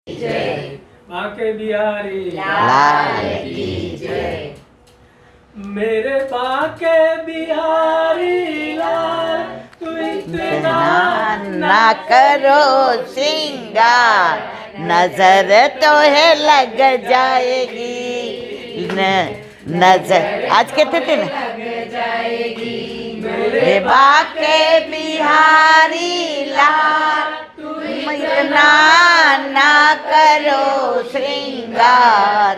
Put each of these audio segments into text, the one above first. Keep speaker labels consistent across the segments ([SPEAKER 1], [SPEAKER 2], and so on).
[SPEAKER 1] जय। बांके बिहारी
[SPEAKER 2] लाल की जय।
[SPEAKER 1] मेरे बांके बिहारी लाल, तू इतना
[SPEAKER 2] ना करो श्रृंगार, नजर तो है लग जाएगी नजर। आज कहते थे ना, मेरे बाके बिहारी लाल, तुम इतना ना करो श्रृंगार,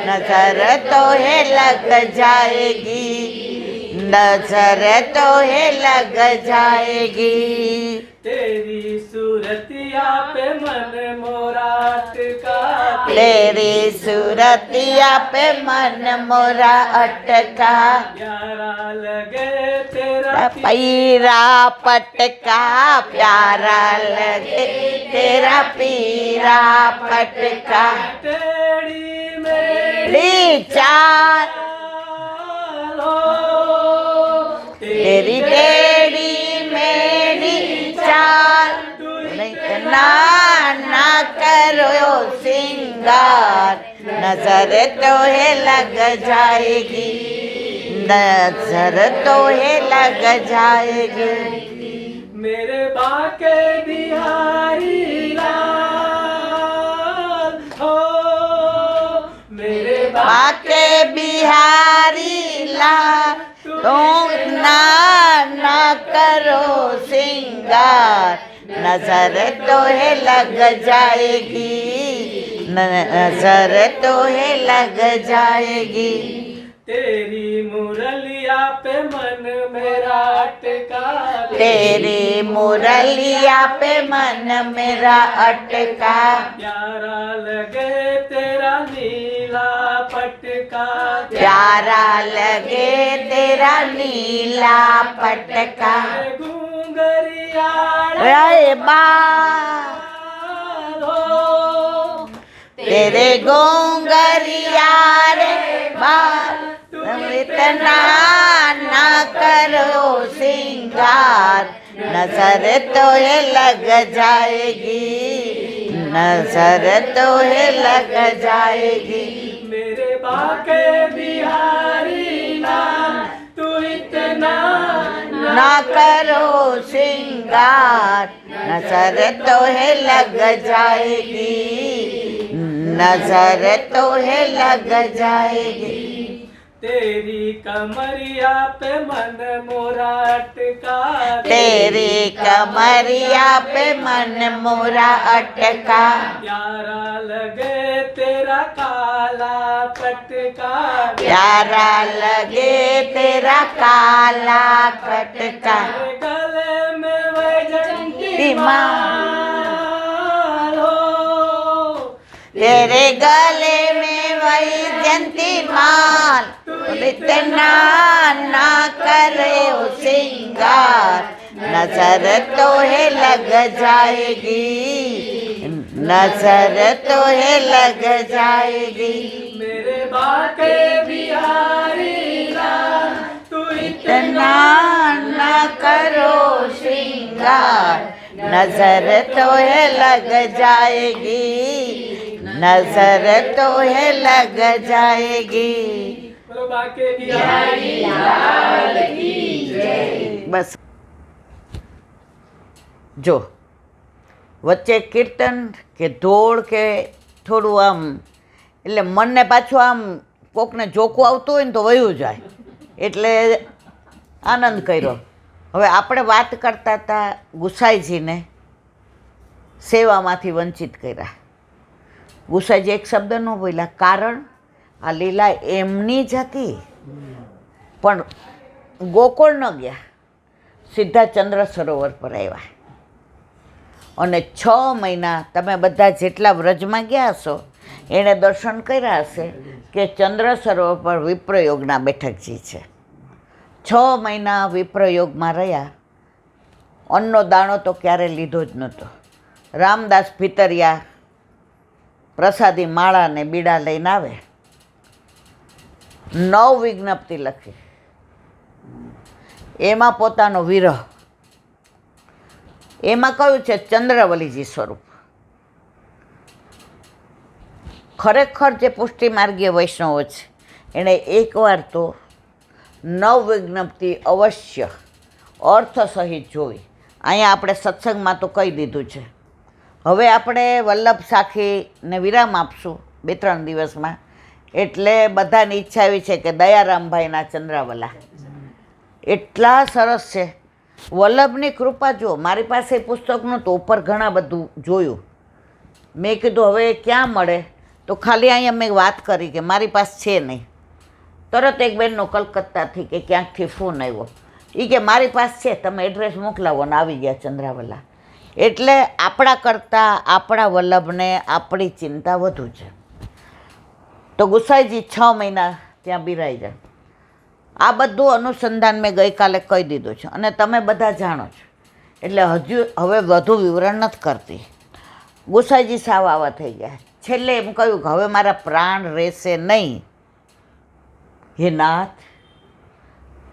[SPEAKER 2] नजर तो है लग जाएगी नजर तो है लग जाएगी।
[SPEAKER 1] तेरी सूरतिया पे मन मोरा अटका,
[SPEAKER 2] तेरी सूरतिया पे मन मोरा अटका,
[SPEAKER 1] प्यारा लगे तेरा
[SPEAKER 2] पीरा पटका, प्यारा लगे तेरा पीरा पटका।
[SPEAKER 1] टेढ़ी मेरी
[SPEAKER 2] मेरी चाल तेरी टेढ़ी मेरी चाल, इतना ना करो श्रृंगार, नजर तो है लग जाएगी नजर तो है लग जाएगी।
[SPEAKER 1] मेरे बाके बिहारी लाल हो, मेरे
[SPEAKER 2] बाके बिहारी लाल, तुम ना करो श्रृंगार, नजर तो है लग जाएगी नजर तो है लग जाएगी।
[SPEAKER 1] तेरी मुरलिया पे मन मेरा अटका,
[SPEAKER 2] तेरी मुरलिया पे मन मेरा अटका,
[SPEAKER 1] प्यारा लगे तेरा नीला पटका,
[SPEAKER 2] प्यारा लगे तेरा नीला पटका।
[SPEAKER 1] घूंघरिया
[SPEAKER 2] रे बा तेरे गोंगरिया रे बाल, तुम इतना ना करो श्रृंगार, नजर तो है लग जाएगी नजर तो है लग जाएगी।
[SPEAKER 1] मेरे बाके बिहारी लाल, तू इतना
[SPEAKER 2] ना करो श्रृंगार, नजर तो है लग जाएगी नजर तो है लग जाएगी।
[SPEAKER 1] तेरी कमरिया पे मन मोरा अटका,
[SPEAKER 2] तेरी कमरिया पे मन मोरा अटका,
[SPEAKER 1] प्यारा लगे तेरा काला पटका,
[SPEAKER 2] प्यारा लगे तेरा काला पटका।
[SPEAKER 1] तेरे गले में वैजंती
[SPEAKER 2] माल
[SPEAKER 1] हो,
[SPEAKER 2] तेरे गले में वैजंती माल, तुम इतना ना करे श्रृंगार, नजर तो है लग जाएगी नजर तो है लग जाएगी।
[SPEAKER 1] मेरे बाके बिहारी लाल, तू
[SPEAKER 2] इतना ना करो श्रृंगार, नजर तो है लग जाएगी नजर तो है लग जाएगी।
[SPEAKER 1] बोलो बाके बिहारी लाल की जय।
[SPEAKER 2] बस જો વચ્ચે કીર્તન કે ધોળ કે થોડું આમ, એટલે મનને પાછું આમ કોકને જોકું આવતું હોય ને તો વયું જાય, એટલે આનંદ કર્યો. હવે આપણે વાત કરતા હતા ગુસાઈજીને સેવામાંથી વંચિત કર્યા. ગુસાઈજી એક શબ્દ ન બોલ્યા, કારણ આ લીલા એમની જ હતી, પણ ગોકુળ ન ગયા, સીધા ચંદ્ર સરોવર પર આવ્યા. અને 6 મહિના તમે બધા જેટલા વ્રજમાં ગયા હશો એણે દર્શન કર્યા હશે કે ચંદ્ર સરોવર પર વિપ્રયોગના બેઠકજી છે. 6 મહિના વિપ્રયોગમાં રહ્યા, અન્નનો દાણો તો ક્યારે લીધો જ નહોતો. રામદાસ ભીતરિયા પ્રસાદી માળાને બીડા લઈને આવે, 9 વિજ્ઞપ્તિ લખી, એમાં પોતાનો વિરહ, એમાં કયું છે ચંદ્રવલીજી સ્વરૂપ. ખરેખર જે પુષ્ટિમાર્ગીય વૈષ્ણવો છે એણે એકવાર તો નવવિજ્ઞપ્તિ અવશ્ય અર્થ સહિત જોઈ. અહીંયા આપણે સત્સંગમાં તો કહી દીધું છે. હવે આપણે વલ્લભ સાખીને વિરામ આપશું 2-3 દિવસમાં. એટલે બધાની ઈચ્છા એવી છે કે દયારામભાઈના ચંદ્રાવલા એટલા સરસ છે. વલ્લભની કૃપા જુઓ. મારી પાસે પુસ્તક નહોતું, ઉપર ઘણા બધું જોયું. મેં કીધું હવે ક્યાં મળે, તો ખાલી અહીંયા મેં વાત કરી કે મારી પાસે છે નહીં. તરત એક બેનનો કલકત્તાથી કે ક્યાંકથી ફોન આવ્યો. એ કે મારી પાસે છે, તમે એડ્રેસ મોકલાવો ને આવી ગયા ચંદ્રાવલા. એટલે આપણા કરતાં આપણા વલ્લભને આપણી ચિંતા વધુ છે. તો ગુસાઈજી 6 મહિના ત્યાં બિરાઈ જાય. આ બધું અનુસંધાન મેં ગઈકાલે કહી દીધું છે અને તમે બધા જાણો છો. એટલે હજુ હવે વધુ વિવરણ નથી કરતી. ગુસાઈજી સાવ આવા થઈ ગયા. છેલ્લે એમ કહ્યું કે હવે મારા પ્રાણ રહેશે નહીં. હે નાથ,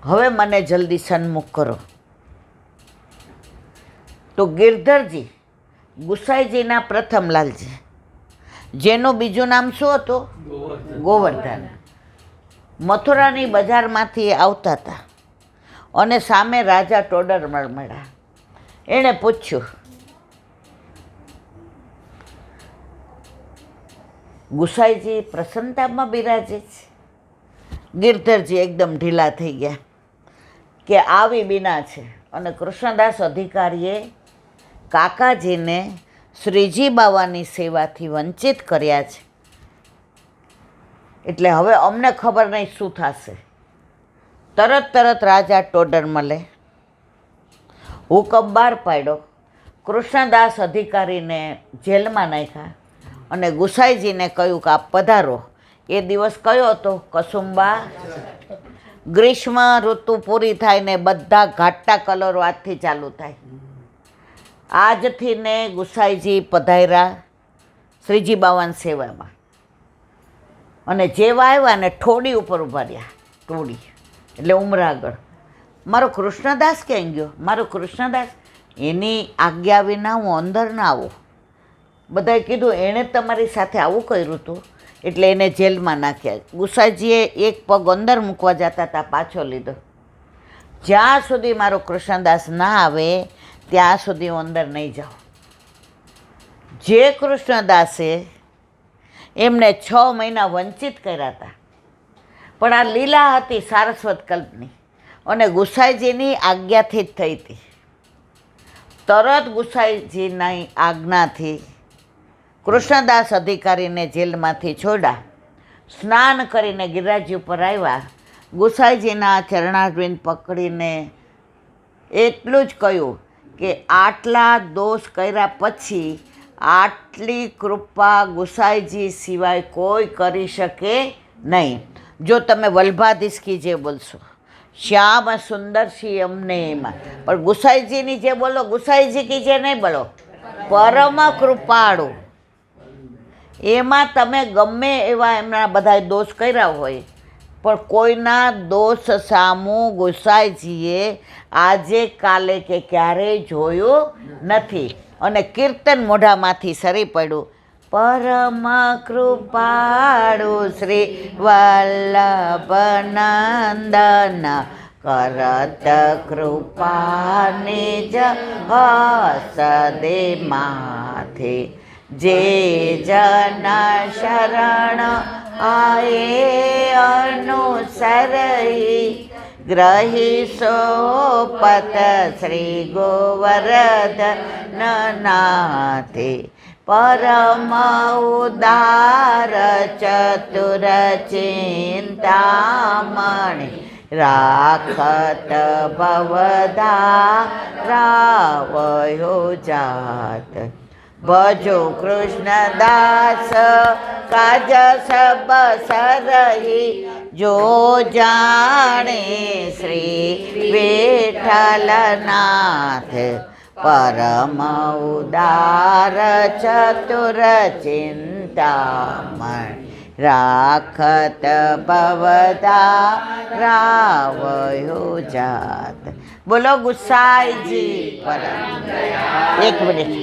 [SPEAKER 2] હવે મને જલ્દી સન્મુખ કરો. તો ગિરધરજી ગુસાઈજીના પ્રથમ લાલજી, જેનું બીજું નામ શું હતું? ગોવર્ધન. મથુરાની બજારમાંથી આવતા હતા અને સામે રાજા ટોડરમલ મળ્યા. એણે પૂછ્યું, ગુસાઈજી પ્રસન્નતામાં બિરાજે છે? ગિરધરજી એકદમ ઢીલા થઈ ગયા કે આવી બીના છે. અને કૃષ્ણદાસ અધિકારીએ કાકાજીને શ્રીજી બાવાની સેવાથી વંચિત કર્યા છે. એટલે હવે અમને ખબર નહીં શું થશે. તરત રાજા ટોડરમલે હુકમ બહાર પાડ્યો. કૃષ્ણદાસ અધિકારીને જેલમાં નાખ્યા અને ગુસાઈજીને કહ્યું કે આપ પધારો. એ દિવસ કયો હતો? કસુંબા. ગ્રીષ્મ ઋતુ પૂરી થાય ને બધા ઘાટા કલરો આજથી ચાલુ થાય. આજથી ને ગુસાઈજી પધાર્યા શ્રીજી બાવાની સેવામાં. અને જેવા આવ્યા ને ઠોડી ઉપર ઊભા રહ્યા. ઠોડી એટલે ઉમરાગળ. મારો કૃષ્ણદાસ ક્યાં ગયો? મારો કૃષ્ણદાસ. એની આજ્ઞા વિના હું અંદર ના આવું. બધાએ કીધું એણે તમારી સાથે આવું કર્યું હતું એટલે એને જેલમાં નાખ્યા. ગુસાઈજીએ એક પગ અંદર મૂકવા જતા હતા, પાછો લીધો. જ્યાં સુધી મારો કૃષ્ણદાસ ના આવે ત્યાં સુધી હું અંદર નહીં જાઉં. જે કૃષ્ણદાસે એમને 6 મહિના વંચિત કર્યા હતા, પણ આ લીલા હતી સારસ્વત કલ્પની અને ગુસાઈજીની આજ્ઞાથી જ થઈ હતી. તરત ગુસાઈજીની આજ્ઞાથી કૃષ્ણદાસ અધિકારીને જેલમાંથી છોડ્યા. સ્નાન કરીને ગિરિરાજ ઉપર આવ્યા. ગુસાઈજીના ચરણારવિંદ પકડીને એટલું જ કહ્યું કે આટલા દોષ કર્યા પછી આટલી કૃપા ગુસાઈજી સિવાય કોઈ કરી શકે નહીં. જો તમે વલ્ભાધીશ કી જે બોલશો, શ્યામ સુંદર શ્રી અમને એમાં, પણ ગુસાઈજીની જે બોલો, ગુસાઈજી કી જે નહીં બોલો, પરમ કૃપાળુ. એમાં તમે ગમે એવા એમના બધા દોષ કર્યા હોય, પણ કોઈના દોષ સામું ગુસાઈજીએ આજે કાલે કે ક્યારેય જોયું નથી. અને કીર્તન મોઢામાંથી સરી પડ્યું, પરમ કૃપાળુ શ્રી વલ્લભનંદન કરત કૃપા નિજ હસદે માથે, જે જન શરણ આયે અનુસરઈ, ગ્રહી સોપત શ્રી ગોવર્ધન નાથે, પરમ ઉદાર ચતુર ચિંતામણી, રાખત ભવધારાવયો જાત. ભજો કૃષ્ણદાસ કાજ સબ સરહી, જો જાણે શ્રી વિઠ્ઠલનાથ, પરમ ઉદાર ચતુર ચિંતામણ, રાખત ભવધારાવયો જાત. બોલો ગુસાઈજી પરમ. એક મિનિટ.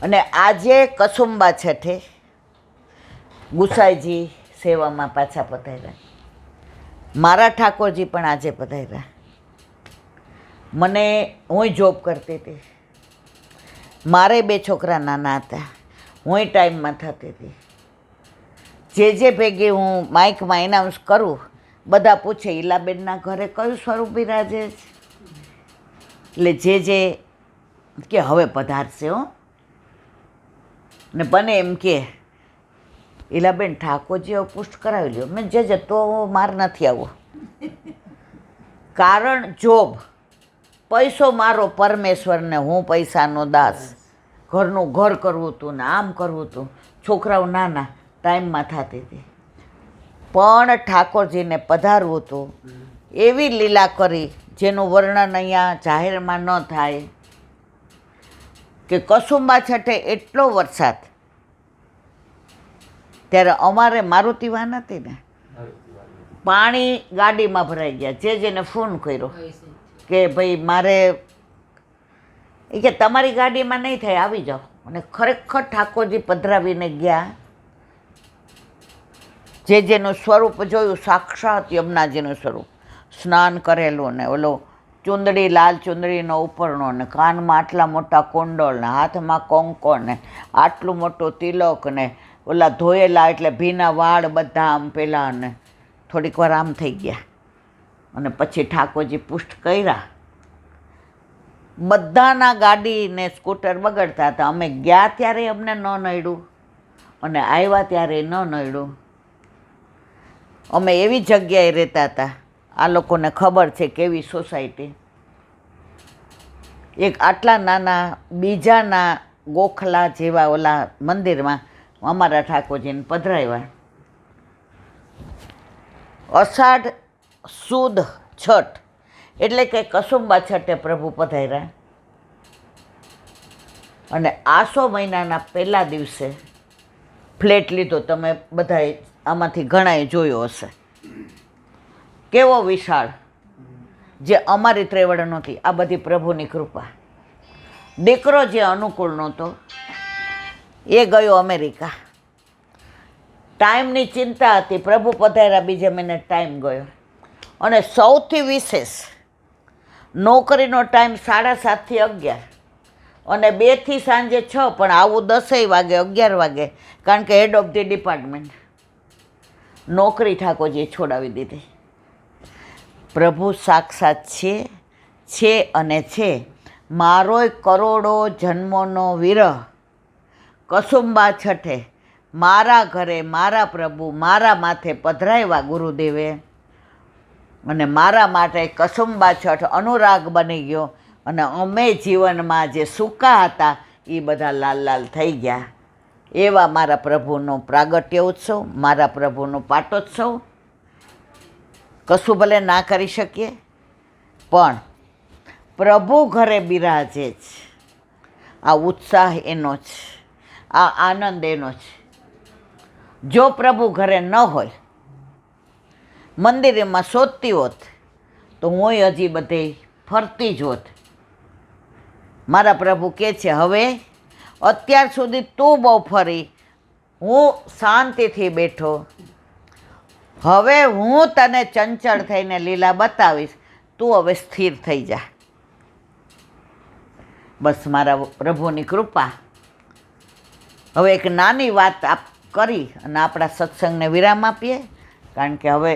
[SPEAKER 2] અને આજે કસુંબા છઠે ગુસાઈજી સેવામાં પાછા પધાર્યા. મારા ઠાકોરજી પણ આજે પધાર્યા. મને હું જોબ કરતી હતી, મારે 2 છોકરા નાના હતા, હું ટાઈમમાં થતી હતી. જે ભેગી હું માઇકમાં એનાઉન્સ કરું, બધા પૂછે ઈલાબેનના ઘરે કયું સ્વરૂપ બિરાજે છે. એટલે જે કે હવે પધારશે હો. ને બને એમ કે ઈલાબેન ઠાકોરજીએ પુષ્ટ કરાવી લ્યો. મેં જે તો માર નથી આવો. કારણ જોબ, પૈસો મારો પરમેશ્વરને, હું પૈસાનો દાસ. ઘરનું ઘર કરવું હતું ને આમ કરવું હતું, છોકરાઓ નાના, ટાઈમમાં થતી હતી. પણ ઠાકોરજીને પધારવું હતું, એવી લીલા કરી જેનું વર્ણન અહીંયા જાહેરમાં ન થાય. કે કસુંબા છઠે એટલો વરસાદ, ત્યારે અમારે મારુતિ વાન હતી ને, પાણી ગાડીમાં ભરાઈ ગયા. જેને ફોન કર્યો કે ભાઈ મારે, એ કે તમારી ગાડીમાં નહીં થાય, આવી જાઓ. અને ખરેખર ઠાકોરજી પધરાવીને ગયા. જેનું સ્વરૂપ જોયું, સાક્ષાત યમુનાજીનું સ્વરૂપ, સ્નાન કરેલું ને ઓલો ચુંદડી, લાલ ચુંદડીનો ઉપરનો ને કાનમાં આટલા મોટા કુંડળ ને હાથમાં કોંકો ને આટલું મોટું તિલક ને ઓલા ધોયેલા એટલે ભીના વાળ બધા આમ પેલા, ને થોડીક વાર આમ થઈ ગયા. અને પછી ઠાકોરજી પુષ્ટ કર્યા. બધાના ગાડી ને સ્કૂટર બગડતા હતા. અમે ગયા ત્યારે અમને ન નડ્યું અને આવ્યા ત્યારે ન નડ્યું. અમે એવી જગ્યાએ રહેતા હતા, આ લોકોને ખબર છે કેવી સોસાયટી. એક આટલા નાના બીજાના ગોખલા જેવા ઓલા મંદિરમાં અમારા ઠાકોરજીને પધરાવ્યા. અષાઢ સુદ છઠ એટલે કે કસુંબા છઠે પ્રભુ પધાર્યા. અને આસો મહિનાના પહેલા દિવસે ફ્લેટ લીધો. તમે બધાએ આમાંથી ઘણાએ જોયો હશે. કેવો વિશાળ, જે અમારી ત્રેવડ નહોતી. આ બધી પ્રભુની કૃપા. દીકરો જે અનુકૂળ નહોતો એ ગયો અમેરિકા. ટાઈમની ચિંતા હતી, પ્રભુ પધાર્યા, બીજે મહિને ટાઈમ ગયો. અને સૌથી વિશેષ, નોકરીનો ટાઈમ 7:30 થી 11 અને 2 થી સાંજે 6, પણ આવું 10 વાગે 11 વાગે, કારણ કે હેડ ઓફ ધી ડિપાર્ટમેન્ટ. નોકરી ઠાકોરજીએ છોડાવી દીધી. પ્રભુ સાક્ષાત છે અને છે. મારોય કરોડો જન્મોનો વિરહ કસુંબા છઠે મારા ઘરે મારા પ્રભુ મારા માથે પધરાવ્યા ગુરુદેવે. અને મારા માટે કસુંબા છઠ અનુરાગ બની ગયો. અને અમે જીવનમાં જે સૂકા હતા એ બધા લાલ લાલ થઈ ગયા. એવા મારા પ્રભુનો પ્રાગટ્ય ઉત્સવ, મારા પ્રભુનો પાટોત્સવ. કશું ભલે ના કરી શકીએ, પણ પ્રભુ ઘરે બિરાજે જ. આ ઉત્સાહ એનો જ, આ આનંદ એનો જ. જો પ્રભુ ઘરે ન હોય, મંદિરમાં શોધતી હોત તો હું હજી બધે ફરતી જ હોત. મારા પ્રભુ કહે છે, હવે અત્યાર સુધી તું બહુ ફરી, હું શાંતિથી બેઠો, હવે હું તને ચંચળ થઈને લીલા બતાવીશ, તું હવે સ્થિર થઈ જા. બસ મારા પ્રભુની કૃપા. હવે એક નાની વાત કરી અને આપણા સત્સંગને વિરામ આપીએ, કારણ કે હવે